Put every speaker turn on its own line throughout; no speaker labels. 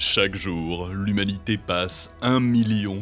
Chaque jour, l'humanité passe 1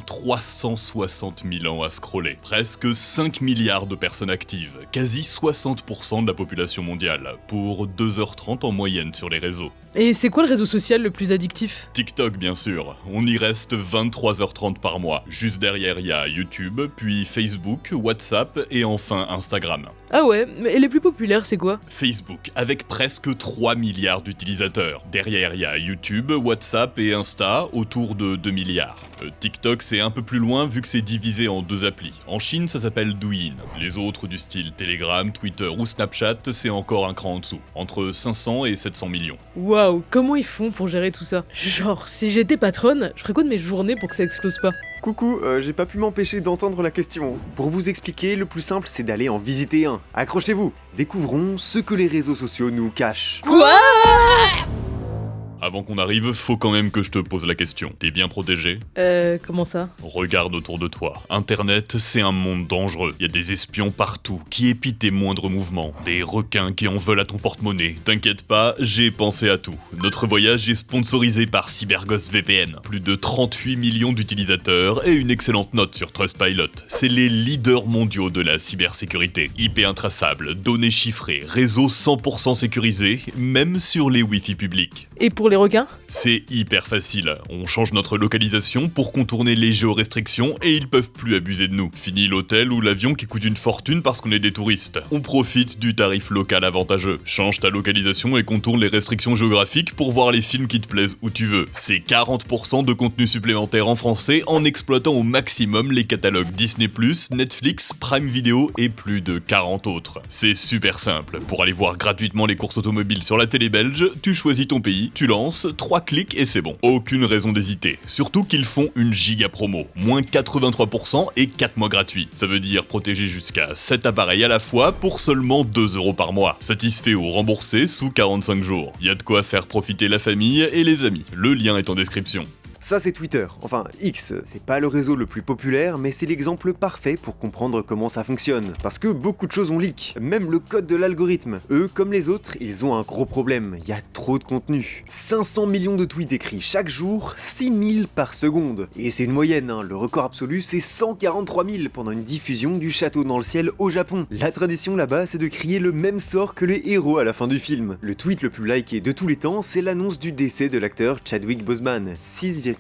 360 000 ans à scroller. Presque 5 milliards de personnes actives, quasi 60% de la population mondiale, pour 2h30 en moyenne sur les réseaux.
Et c'est quoi le réseau social le plus addictif?
TikTok bien sûr, on y reste 23h30 par mois. Juste derrière il y a YouTube, puis Facebook, WhatsApp et enfin Instagram.
Ah ouais, mais les plus populaires c'est quoi?
Facebook, avec presque 3 milliards d'utilisateurs. Derrière il y a YouTube, WhatsApp et Insta, autour de 2 milliards. TikTok c'est un peu plus loin vu que c'est divisé en deux applis. En Chine ça s'appelle Douyin. Les autres du style Telegram, Twitter ou Snapchat c'est encore un cran en dessous, entre 500 et 700 millions.
Waouh, comment ils font pour gérer tout ça? Genre, si j'étais patronne, je ferais quoi de mes journées pour que ça explose pas?
Coucou, j'ai pas pu m'empêcher d'entendre la question. Pour vous expliquer, le plus simple c'est d'aller en visiter un. Accrochez-vous, découvrons ce que les réseaux sociaux nous cachent.
Avant qu'on arrive, faut quand même que je te pose la question. T'es bien protégé?
Comment ça?
Regarde autour de toi. Internet, c'est un monde dangereux. Il y a des espions partout qui épient tes moindres mouvements. Des requins qui en veulent à ton porte-monnaie. T'inquiète pas, j'ai pensé à tout. Notre voyage est sponsorisé par CyberGhost VPN. Plus de 38 millions d'utilisateurs et une excellente note sur Trustpilot. C'est les leaders mondiaux de la cybersécurité. IP intraçable, données chiffrées, réseau 100% sécurisé, même sur les Wi-Fi publics.
Et pour les requins?
C'est hyper facile, on change notre localisation pour contourner les géorestrictions et ils peuvent plus abuser de nous. Fini l'hôtel ou l'avion qui coûte une fortune parce qu'on est des touristes. On profite du tarif local avantageux. Change ta localisation et contourne les restrictions géographiques pour voir les films qui te plaisent où tu veux. C'est 40% de contenu supplémentaire en français en exploitant au maximum les catalogues Disney+, Netflix, Prime Video et plus de 40 autres. C'est super simple, pour aller voir gratuitement les courses automobiles sur la télé belge, tu choisis ton pays, tu lances, 3 clics et c'est bon. Aucune raison d'hésiter. Surtout qu'ils font une giga promo. Moins 83% et 4 mois gratuits. Ça veut dire protéger jusqu'à 7 appareils à la fois pour seulement 2€ par mois. Satisfait ou remboursé sous 45 jours. Y a de quoi faire profiter la famille et les amis. Le lien est en description.
Ça c'est Twitter, enfin X, c'est pas le réseau le plus populaire, mais c'est l'exemple parfait pour comprendre comment ça fonctionne. Parce que beaucoup de choses ont leak, même le code de l'algorithme. Eux, comme les autres, ils ont un gros problème, il y a trop de contenu. 500 millions de tweets écrits chaque jour, 6000 par seconde. Et c'est une moyenne, hein. Le record absolu c'est 143 000 pendant une diffusion du Château dans le ciel au Japon. La tradition là-bas c'est de crier le même sort que les héros à la fin du film. Le tweet le plus liké de tous les temps, c'est l'annonce du décès de l'acteur Chadwick Boseman, 6,8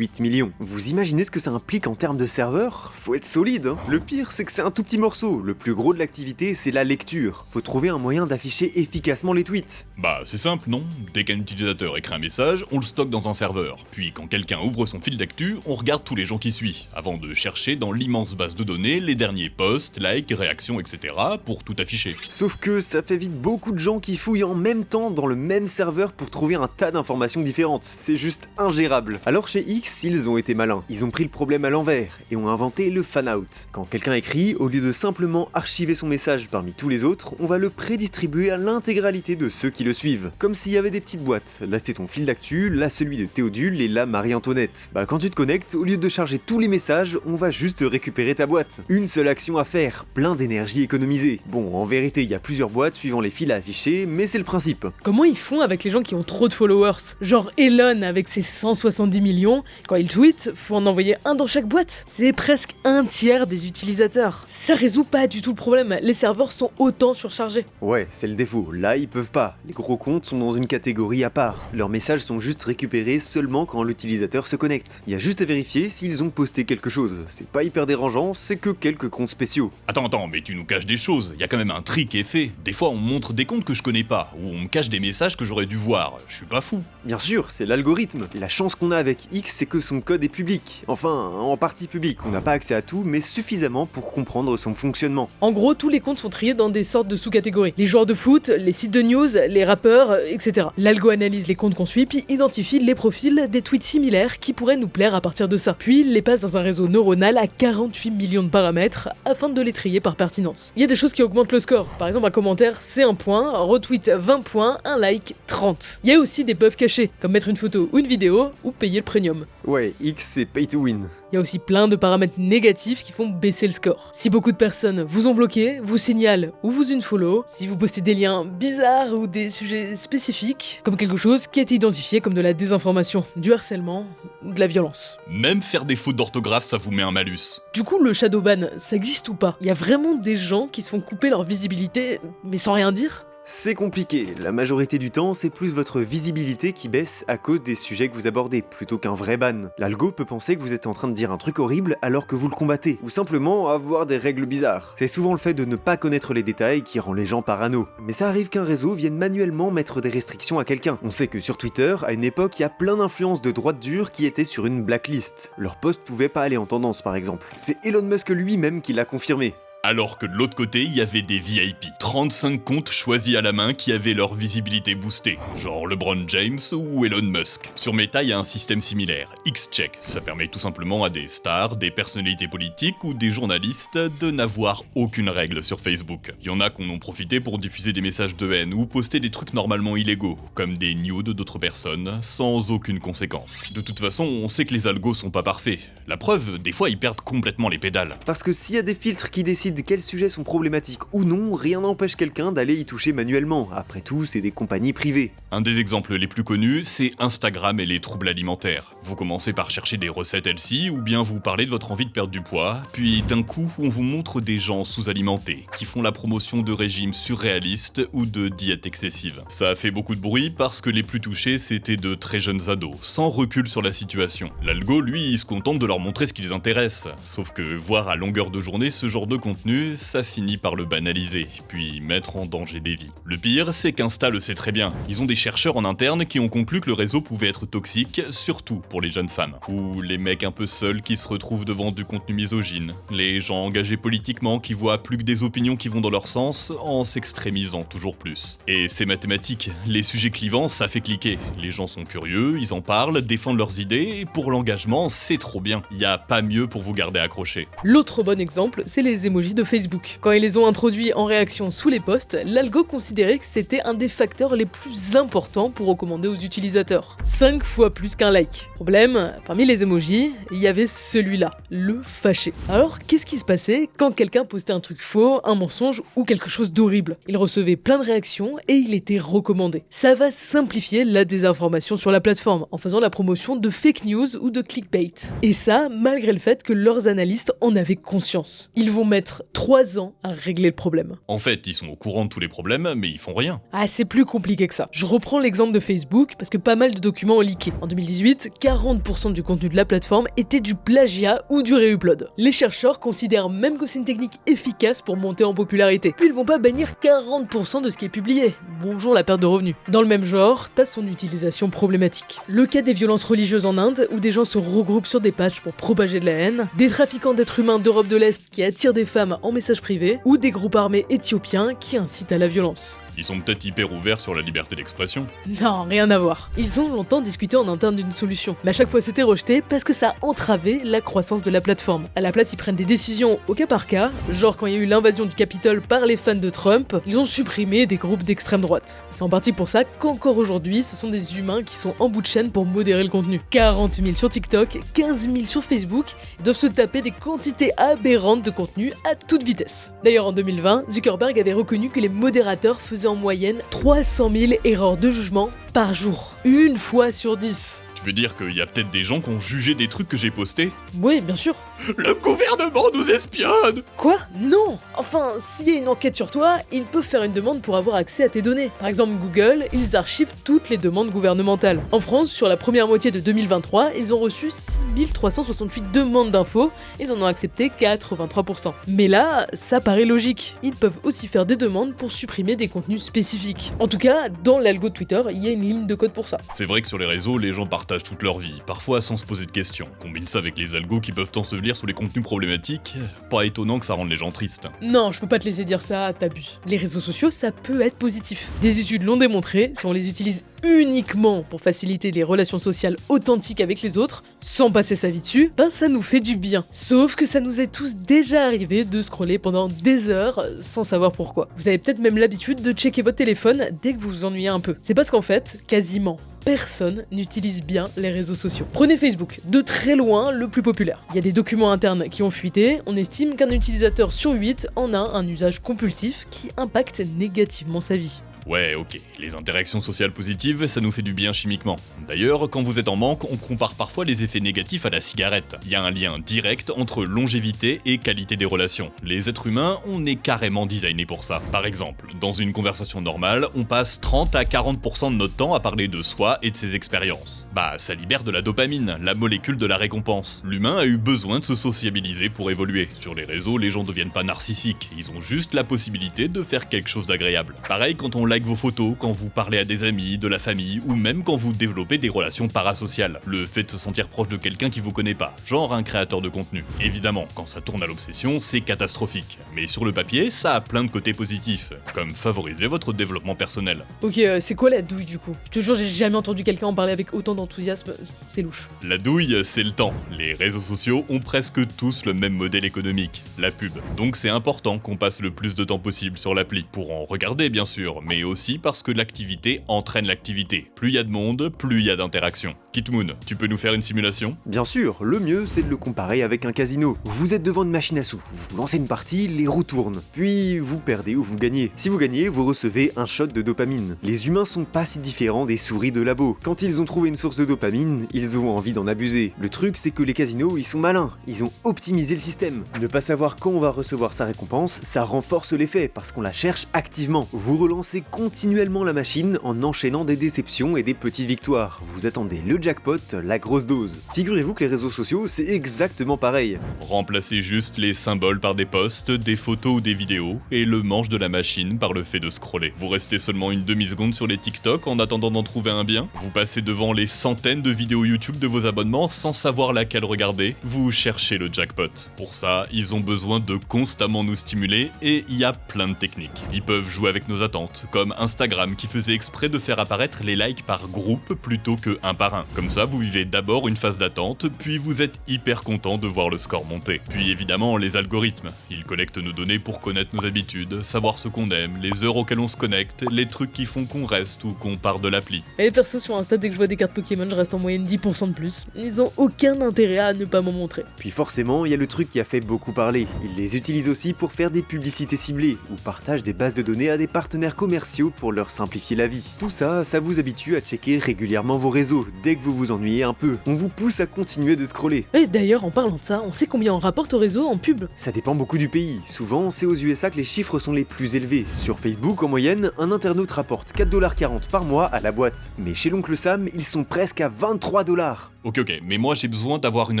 millions. Vous imaginez ce que ça implique en termes de serveurs? Faut être solide, hein. Le pire, c'est que c'est un tout petit morceau. Le plus gros de l'activité, c'est la lecture. Faut trouver un moyen d'afficher efficacement les tweets.
Bah c'est simple non? Dès qu'un utilisateur écrit un message, on le stocke dans un serveur. Puis quand quelqu'un ouvre son fil d'actu, on regarde tous les gens qui suivent, avant de chercher dans l'immense base de données les derniers posts, likes, réactions, etc. pour tout afficher.
Sauf que ça fait vite beaucoup de gens qui fouillent en même temps dans le même serveur pour trouver un tas d'informations différentes. C'est juste ingérable. Alors chez X, ils ont été malins. Ils ont pris le problème à l'envers et ont inventé le fan-out. Quand quelqu'un écrit, au lieu de simplement archiver son message parmi tous les autres, on va le prédistribuer à l'intégralité de ceux qui le suivent. Comme s'il y avait des petites boîtes. Là c'est ton fil d'actu, là celui de Théodule et là Marie-Antoinette. Bah quand tu te connectes, au lieu de charger tous les messages, on va juste récupérer ta boîte. Une seule action à faire, plein d'énergie économisée. Bon, en vérité, il y a plusieurs boîtes suivant les fils à afficher, mais c'est le principe.
Comment ils font avec les gens qui ont trop de followers? Genre Elon avec ses 170 millions, quand il tweet, faut en envoyer un dans chaque boîte. C'est presque un tiers des utilisateurs. Ça résout pas du tout le problème, les serveurs sont autant surchargés.
Ouais, c'est le défaut. Là, ils peuvent pas. Les gros comptes sont dans une catégorie à part. Leurs messages sont juste récupérés seulement quand l'utilisateur se connecte. Il y a juste à vérifier s'ils ont posté quelque chose. C'est pas hyper dérangeant, c'est que quelques comptes spéciaux.
Attends, mais tu nous caches des choses, y a quand même un tri qui est fait. Des fois on me montre des comptes que je connais pas, ou on me cache des messages que j'aurais dû voir, je suis pas fou.
Bien sûr, c'est l'algorithme. La chance qu'on a avec X, c'est que son code est public. Enfin, en partie public. On n'a pas accès à tout, mais suffisamment pour comprendre son fonctionnement.
En gros, tous les comptes sont triés dans des sortes de sous-catégories. Les joueurs de foot, les sites de news, les rappeurs, etc. L'algo analyse les comptes qu'on suit, puis identifie les profils des tweets similaires qui pourraient nous plaire à partir de ça. Puis il les passe dans un réseau neuronal à 48 millions de paramètres afin de les trier par pertinence. Il y a des choses qui augmentent le score. Par exemple, un commentaire, c'est 1 point, un retweet 20 points, un like 30. Il y a aussi des buffs cachés, comme mettre une photo ou une vidéo, ou payer le premium. premium.
Ouais, X c'est pay to win.
Il y a aussi plein de paramètres négatifs qui font baisser le score. Si beaucoup de personnes vous ont bloqué, vous signalent ou vous unfollow, si vous postez des liens bizarres ou des sujets spécifiques, comme quelque chose qui est identifié comme de la désinformation, du harcèlement ou de la violence.
Même faire des fautes d'orthographe, ça vous met un malus.
Du coup, le shadowban, ça existe ou pas? Il y a vraiment des gens qui se font couper leur visibilité, mais sans rien dire?
C'est compliqué, la majorité du temps, c'est plus votre visibilité qui baisse à cause des sujets que vous abordez, plutôt qu'un vrai ban. L'algo peut penser que vous êtes en train de dire un truc horrible alors que vous le combattez, ou simplement avoir des règles bizarres. C'est souvent le fait de ne pas connaître les détails qui rend les gens parano. Mais ça arrive qu'un réseau vienne manuellement mettre des restrictions à quelqu'un. On sait que sur Twitter, à une époque, il y a plein d'influences de droite dure qui étaient sur une blacklist. Leurs posts pouvaient pas aller en tendance par exemple. C'est Elon Musk lui-même qui l'a confirmé.
Alors que de l'autre côté, il y avait des VIP. 35 comptes choisis à la main qui avaient leur visibilité boostée, genre LeBron James ou Elon Musk. Sur Meta, il y a un système similaire, X-Check. Ça permet tout simplement à des stars, des personnalités politiques ou des journalistes de n'avoir aucune règle sur Facebook. Il y en a qui en ont profité pour diffuser des messages de haine ou poster des trucs normalement illégaux, comme des nudes d'autres personnes, sans aucune conséquence. De toute façon, on sait que les algos sont pas parfaits. La preuve, des fois ils perdent complètement les pédales.
Parce que s'il y a des filtres qui décident quels sujets sont problématiques ou non, rien n'empêche quelqu'un d'aller y toucher manuellement. Après tout, c'est des compagnies privées.
Un des exemples les plus connus, c'est Instagram et les troubles alimentaires. Vous commencez par chercher des recettes healthy ou bien vous parlez de votre envie de perdre du poids, puis d'un coup, on vous montre des gens sous-alimentés, qui font la promotion de régimes surréalistes ou de diètes excessives. Ça a fait beaucoup de bruit parce que les plus touchés, c'était de très jeunes ados, sans recul sur la situation. L'algo, lui, il se contente de leur montrer ce qui les intéresse. Sauf que voir à longueur de journée ce genre de contenu, ça finit par le banaliser, puis mettre en danger des vies. Le pire, c'est qu'Insta le sait très bien. Ils ont des chercheurs en interne qui ont conclu que le réseau pouvait être toxique, surtout pour les jeunes femmes. Ou les mecs un peu seuls qui se retrouvent devant du contenu misogyne. Les gens engagés politiquement qui voient plus que des opinions qui vont dans leur sens en s'extrémisant toujours plus. Et c'est mathématique, les sujets clivants, ça fait cliquer. Les gens sont curieux, ils en parlent, défendent leurs idées, et pour l'engagement, c'est trop bien. Y a pas mieux pour vous garder accroché.
L'autre bon exemple, c'est les emojis de Facebook. Quand ils les ont introduits en réaction sous les posts, l'algo considérait que c'était un des facteurs les plus importants pour recommander aux utilisateurs. 5 fois plus qu'un like. Problème, parmi les emojis, il y avait celui-là, le fâché. Alors, qu'est-ce qui se passait quand quelqu'un postait un truc faux, un mensonge ou quelque chose d'horrible? Il recevait plein de réactions et il était recommandé. Ça va simplifier la désinformation sur la plateforme en faisant la promotion de fake news ou de clickbait. Et ça, malgré le fait que leurs analystes en avaient conscience. Ils vont mettre 3 ans à régler le problème.
En fait, ils sont au courant de tous les problèmes, mais ils font rien.
Ah, c'est plus compliqué que ça. Je reprends l'exemple de Facebook parce que pas mal de documents ont leaké. En 2018, 40% du contenu de la plateforme était du plagiat ou du réupload. Les chercheurs considèrent même que c'est une technique efficace pour monter en popularité. Puis ils vont pas bannir 40% de ce qui est publié. Bonjour la perte de revenus. Dans le même genre, t'as son utilisation problématique. Le cas des violences religieuses en Inde, où des gens se regroupent sur des pages pour propager de la haine, des trafiquants d'êtres humains d'Europe de l'Est qui attirent des femmes en message privé, ou des groupes armés éthiopiens qui incitent à la violence.
Ils sont peut-être hyper ouverts sur la liberté d'expression.
Non, rien à voir. Ils ont longtemps discuté en interne d'une solution, mais à chaque fois c'était rejeté parce que ça entravait la croissance de la plateforme. À la place, ils prennent des décisions au cas par cas, genre quand il y a eu l'invasion du Capitole par les fans de Trump, ils ont supprimé des groupes d'extrême droite. C'est en partie pour ça qu'encore aujourd'hui, ce sont des humains qui sont en bout de chaîne pour modérer le contenu. 40 000 sur TikTok, 15 000 sur Facebook, ils doivent se taper des quantités aberrantes de contenu à toute vitesse. D'ailleurs, en 2020, Zuckerberg avait reconnu que les modérateurs faisaient en moyenne 300 000 erreurs de jugement par jour. Une fois sur 10.
Tu veux dire qu'il y a peut-être des gens qui ont jugé des trucs que j'ai postés?
Oui, bien sûr.
Le gouvernement nous espionne!
Quoi? Non! Enfin, s'il y a une enquête sur toi, ils peuvent faire une demande pour avoir accès à tes données. Par exemple, Google, ils archivent toutes les demandes gouvernementales. En France, sur la première moitié de 2023, ils ont reçu 6368 demandes d'infos, ils en ont accepté 83%. Mais là, ça paraît logique. Ils peuvent aussi faire des demandes pour supprimer des contenus spécifiques. En tout cas, dans l'algo de Twitter, il y a une ligne de code pour ça.
C'est vrai que sur les réseaux, les gens partagent toute leur vie, parfois sans se poser de questions. Combine ça avec les algos qui peuvent ensevelir sous les contenus problématiques, pas étonnant que ça rende les gens tristes.
Non, je peux pas te laisser dire ça, t'abuses. Les réseaux sociaux, ça peut être positif. Des études l'ont démontré, si on les utilise uniquement pour faciliter les relations sociales authentiques avec les autres, sans passer sa vie dessus, ben ça nous fait du bien. Sauf que ça nous est tous déjà arrivé de scroller pendant des heures sans savoir pourquoi. Vous avez peut-être même l'habitude de checker votre téléphone dès que vous vous ennuyez un peu. C'est parce qu'en fait, quasiment personne n'utilise bien les réseaux sociaux. Prenez Facebook, de très loin le plus populaire. Il y a des documents internes qui ont fuité, on estime qu'un utilisateur sur 8 en a un usage compulsif qui impacte négativement sa vie.
Ouais, ok, les interactions sociales positives, ça nous fait du bien chimiquement. D'ailleurs, quand vous êtes en manque, on compare parfois les effets négatifs à la cigarette. Il y a un lien direct entre longévité et qualité des relations. Les êtres humains, on est carrément designés pour ça. Par exemple, dans une conversation normale, on passe 30 à 40% de notre temps à parler de soi et de ses expériences. Bah, ça libère de la dopamine, la molécule de la récompense. L'humain a eu besoin de se sociabiliser pour évoluer. Sur les réseaux, les gens deviennent pas narcissiques, ils ont juste la possibilité de faire quelque chose d'agréable. Pareil quand on like vos photos, quand vous parlez à des amis, de la famille, ou même quand vous développez des relations parasociales. Le fait de se sentir proche de quelqu'un qui vous connaît pas, genre un créateur de contenu. Évidemment, quand ça tourne à l'obsession, c'est catastrophique. Mais sur le papier, ça a plein de côtés positifs, comme favoriser votre développement personnel.
Ok, c'est quoi la douille du coup? Je te jure, j'ai jamais entendu quelqu'un en parler avec autant d'enthousiasme, c'est louche.
La douille, c'est le temps. Les réseaux sociaux ont presque tous le même modèle économique, la pub. Donc c'est important qu'on passe le plus de temps possible sur l'appli, pour en regarder bien sûr, mais aussi parce que l'activité entraîne l'activité. Plus il y a de monde, plus il y a d'interactions. Kitmoon, tu peux nous faire une simulation?
Bien sûr, le mieux c'est de le comparer avec un casino. Vous êtes devant une machine à sous, vous lancez une partie, les roues tournent, puis vous perdez ou vous gagnez. Si vous gagnez, vous recevez un shot de dopamine. Les humains sont pas si différents des souris de labo. Quand ils ont trouvé une source de dopamine, ils ont envie d'en abuser. Le truc c'est que les casinos, ils sont malins, ils ont optimisé le système. Ne pas savoir quand on va recevoir sa récompense, ça renforce l'effet parce qu'on la cherche activement. Vous relancez continuellement la machine en enchaînant des déceptions et des petites victoires. Vous attendez le jackpot, la grosse dose. Figurez-vous que les réseaux sociaux, c'est exactement pareil.
Remplacez juste les symboles par des posts, des photos ou des vidéos, et le manche de la machine par le fait de scroller. Vous restez seulement une demi-seconde sur les TikTok en attendant d'en trouver un bien. Vous passez devant les centaines de vidéos YouTube de vos abonnements sans savoir laquelle regarder. Vous cherchez le jackpot. Pour ça, ils ont besoin de constamment nous stimuler, et il y a plein de techniques. Ils peuvent jouer avec nos attentes, comme Instagram qui faisait exprès de faire apparaître les likes par groupe plutôt que un par un. Comme ça, vous vivez d'abord une phase d'attente, puis vous êtes hyper content de voir le score monter. Puis évidemment, les algorithmes. Ils collectent nos données pour connaître nos habitudes, savoir ce qu'on aime, les heures auxquelles on se connecte, les trucs qui font qu'on reste ou qu'on part de l'appli.
Et perso, sur Insta, dès que je vois des cartes Pokémon, je reste en moyenne 10% de plus. Ils ont aucun intérêt à ne pas m'en montrer.
Puis forcément, il y a le truc qui a fait beaucoup parler. Ils les utilisent aussi pour faire des publicités ciblées, ou partagent des bases de données à des partenaires commerciaux pour leur simplifier la vie. Tout ça, ça vous habitue à checker régulièrement vos réseaux, dès que vous vous ennuyez un peu. On vous pousse à continuer de scroller.
Et d'ailleurs, en parlant de ça, on sait combien on rapporte au réseau en pub.
Ça dépend beaucoup du pays. Souvent, c'est aux USA que les chiffres sont les plus élevés. Sur Facebook, en moyenne, un internaute rapporte 4,40$ par mois à la boîte. Mais chez l'oncle Sam, ils sont presque à 23$.
Ok, mais moi j'ai besoin d'avoir une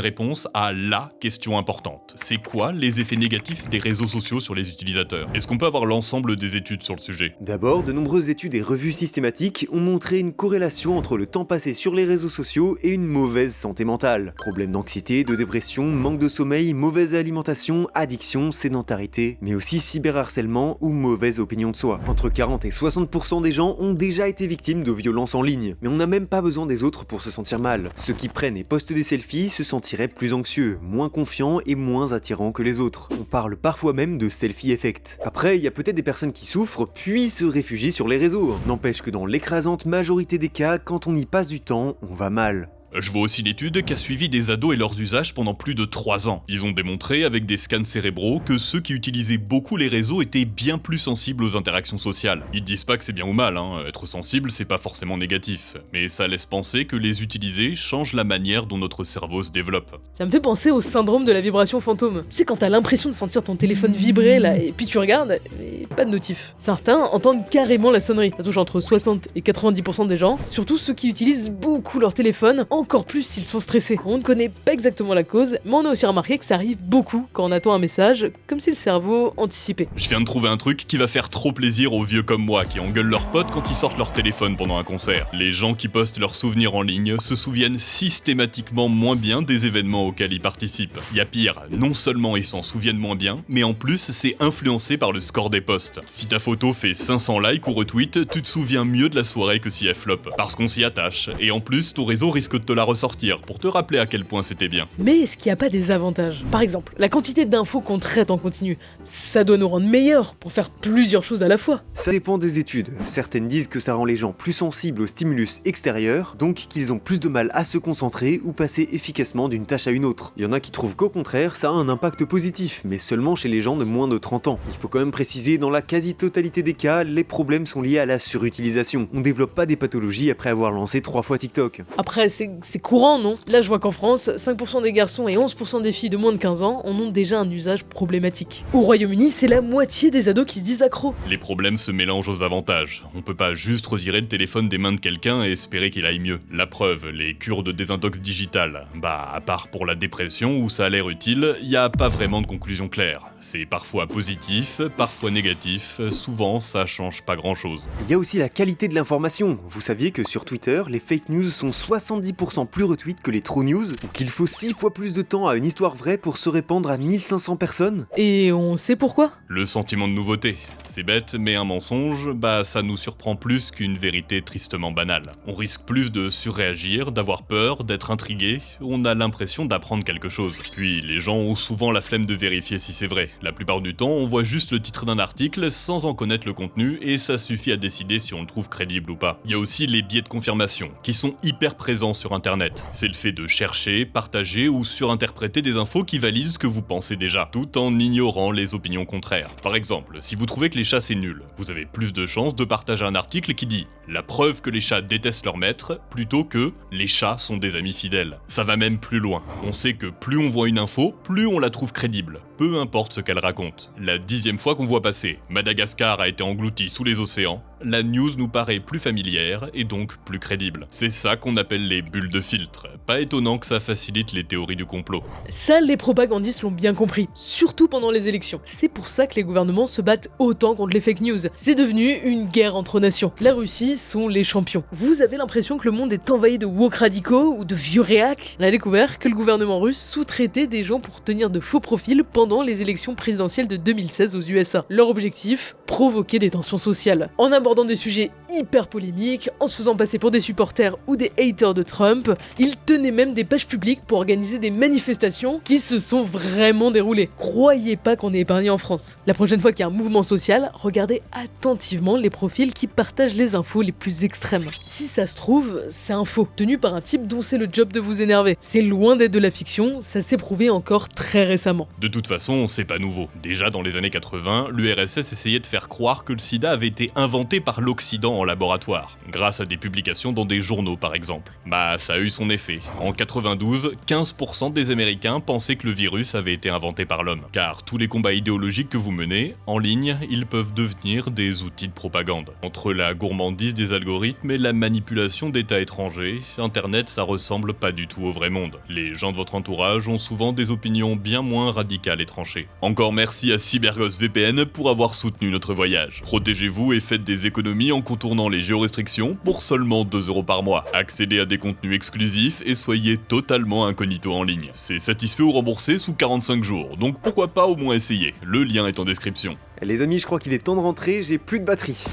réponse à la question importante. C'est quoi les effets négatifs des réseaux sociaux sur les utilisateurs? Est-ce qu'on peut avoir l'ensemble des études sur le sujet?
D'abord, de nombreuses études et revues systématiques ont montré une corrélation entre le temps passé sur les réseaux sociaux et une mauvaise santé mentale. Problèmes d'anxiété, de dépression, manque de sommeil, mauvaise alimentation, addiction, sédentarité, mais aussi cyberharcèlement ou mauvaise opinion de soi. Entre 40 et 60% des gens ont déjà été victimes de violences en ligne, mais on n'a même pas besoin des autres pour se sentir mal. Ceux qui prennent et postent des selfies se sentiraient plus anxieux, moins confiants et moins attirants que les autres. On parle parfois même de selfie effect. Après, il y a peut-être des personnes qui souffrent puis se réfugient sur les réseaux. N'empêche que dans l'écrasante majorité des cas, quand on y passe du temps, on va mal.
Je vois aussi l'étude qui a suivi des ados et leurs usages pendant plus de 3 ans. Ils ont démontré avec des scans cérébraux que ceux qui utilisaient beaucoup les réseaux étaient bien plus sensibles aux interactions sociales. Ils disent pas que c'est bien ou mal, être sensible c'est pas forcément négatif, mais ça laisse penser que les utiliser change la manière dont notre cerveau se développe. Ça
me fait penser au syndrome de la vibration fantôme. Tu sais quand t'as l'impression de sentir ton téléphone vibrer là, et puis tu regardes, mais pas de notif. Certains entendent carrément la sonnerie. Ça touche entre 60 et 90% des gens, surtout ceux qui utilisent beaucoup leur téléphone, encore plus s'ils sont stressés. On ne connaît pas exactement la cause, mais on a aussi remarqué que ça arrive beaucoup quand on attend un message, comme si le cerveau anticipait.
Je viens de trouver un truc qui va faire trop plaisir aux vieux comme moi qui engueulent leurs potes quand ils sortent leur téléphone pendant un concert. Les gens qui postent leurs souvenirs en ligne se souviennent systématiquement moins bien des événements auxquels ils participent. Y a pire, non seulement ils s'en souviennent moins bien, mais en plus c'est influencé par le score des posts. Si ta photo fait 500 likes ou retweets, tu te souviens mieux de la soirée que si elle flop, parce qu'on s'y attache, et en plus ton réseau risque de te la ressortir pour te rappeler à quel point c'était bien.
Mais est-ce qu'il n'y a pas des avantages? Par exemple, la quantité d'infos qu'on traite en continu, ça doit nous rendre meilleurs pour faire plusieurs choses à la fois.
Ça dépend des études. Certaines disent que ça rend les gens plus sensibles aux stimulus extérieurs, donc qu'ils ont plus de mal à se concentrer ou passer efficacement d'une tâche à une autre. Il y en a qui trouvent qu'au contraire, ça a un impact positif, mais seulement chez les gens de moins de 30 ans. Il faut quand même préciser, dans la quasi-totalité des cas, les problèmes sont liés à la surutilisation. On développe pas des pathologies après avoir lancé 3 fois TikTok.
Après, c'est courant, non? Là, je vois qu'en France, 5% des garçons et 11% des filles de moins de 15 ans en ont déjà un usage problématique. Au Royaume-Uni, c'est la moitié des ados qui se disent accros.
Les problèmes se mélangent aux avantages. On peut pas juste retirer le téléphone des mains de quelqu'un et espérer qu'il aille mieux. La preuve, les cures de désintox digital. À part pour la dépression où ça a l'air utile, y a pas vraiment de conclusion claire. C'est parfois positif, parfois négatif, souvent ça change pas grand chose.
Il y a aussi la qualité de l'information. Vous saviez que sur Twitter, les fake news sont 70% plus retweets que les true news, ou qu'il faut 6 fois plus de temps à une histoire vraie pour se répandre à 1500 personnes?
Et on sait pourquoi?
Le sentiment de nouveauté. C'est bête, mais un mensonge, ça nous surprend plus qu'une vérité tristement banale. On risque plus de surréagir, d'avoir peur, d'être intrigué, on a l'impression d'apprendre quelque chose. Puis les gens ont souvent la flemme de vérifier si c'est vrai. La plupart du temps, on voit juste le titre d'un article sans en connaître le contenu et ça suffit à décider si on le trouve crédible ou pas. Il y a aussi les biais de confirmation, qui sont hyper présents sur internet. C'est le fait de chercher, partager ou surinterpréter des infos qui valident ce que vous pensez déjà, tout en ignorant les opinions contraires. Par exemple, si vous trouvez que les chats c'est nul, vous avez plus de chances de partager un article qui dit « La preuve que les chats détestent leur maître » plutôt que « Les chats sont des amis fidèles ». Ça va même plus loin. On sait que plus on voit une info, plus on la trouve crédible, peu importe ce qu'elle raconte. La 10e fois qu'on voit passer « Madagascar a été englouti sous les océans », la news nous paraît plus familière et donc plus crédible. C'est ça qu'on appelle les bulles de filtre. Pas étonnant que ça facilite les théories du complot.
Ça, les propagandistes l'ont bien compris, surtout pendant les élections. C'est pour ça que les gouvernements se battent autant contre les fake news. C'est devenu une guerre entre nations. La Russie sont les champions. Vous avez l'impression que le monde est envahi de woke radicaux ou de vieux réacs? On a découvert que le gouvernement russe sous-traitait des gens pour tenir de faux profils pendant les élections présidentielles de 2016 aux USA. Leur objectif? Provoquer des tensions sociales. En abordant des sujets hyper polémiques, en se faisant passer pour des supporters ou des haters de Trump, ils tenaient même des pages publiques pour organiser des manifestations qui se sont vraiment déroulées. Croyez pas qu'on est épargné en France. La prochaine fois qu'il y a un mouvement social, regardez attentivement les profils qui partagent les infos les plus extrêmes. Si ça se trouve, c'est un faux, tenu par un type dont c'est le job de vous énerver. C'est loin d'être de la fiction, ça s'est prouvé encore très récemment.
De toute façon, c'est pas nouveau. Déjà dans les années 80, l'URSS essayait de faire croire que le sida avait été inventé par l'Occident en laboratoire, grâce à des publications dans des journaux par exemple. Ça a eu son effet. En 92, 15% des Américains pensaient que le virus avait été inventé par l'homme. Car tous les combats idéologiques que vous menez, en ligne, ils peuvent devenir des outils de propagande. Entre la gourmandise des algorithmes et la manipulation d'États étrangers, Internet ça ressemble pas du tout au vrai monde. Les gens de votre entourage ont souvent des opinions bien moins radicales et tranchées. Encore merci à CyberGhost VPN pour avoir soutenu notre voyage. Protégez-vous et faites des économies en contournant les géorestrictions pour seulement 2€ par mois. Accédez à des contenus exclusifs et soyez totalement incognito en ligne. C'est satisfait ou remboursé sous 45 jours, donc pourquoi pas au moins essayer. Le lien est en description.
Les amis, je crois qu'il est temps de rentrer, j'ai plus de batterie.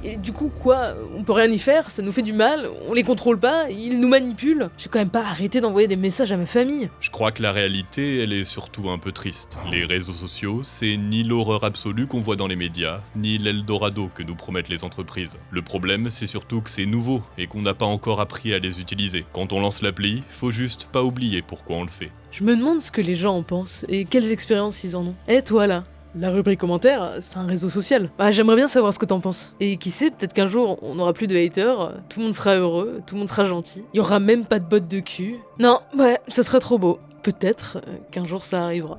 Et du coup, quoi? On peut rien y faire, ça nous fait du mal, on les contrôle pas, ils nous manipulent. Je vais quand même pas arrêter d'envoyer des messages à ma famille.
Je crois que la réalité, elle est surtout un peu triste. Les réseaux sociaux, c'est ni l'horreur absolue qu'on voit dans les médias, ni l'Eldorado que nous promettent les entreprises. Le problème, c'est surtout que c'est nouveau et qu'on n'a pas encore appris à les utiliser. Quand on lance l'appli, faut juste pas oublier pourquoi on le fait.
Je me demande ce que les gens en pensent et quelles expériences ils en ont. Et toi là? La rubrique commentaires, c'est un réseau social. J'aimerais bien savoir ce que t'en penses. Et qui sait, peut-être qu'un jour, on n'aura plus de haters, tout le monde sera heureux, tout le monde sera gentil. Il y aura même pas de bottes de cul. Non, ça serait trop beau. Peut-être qu'un jour ça arrivera.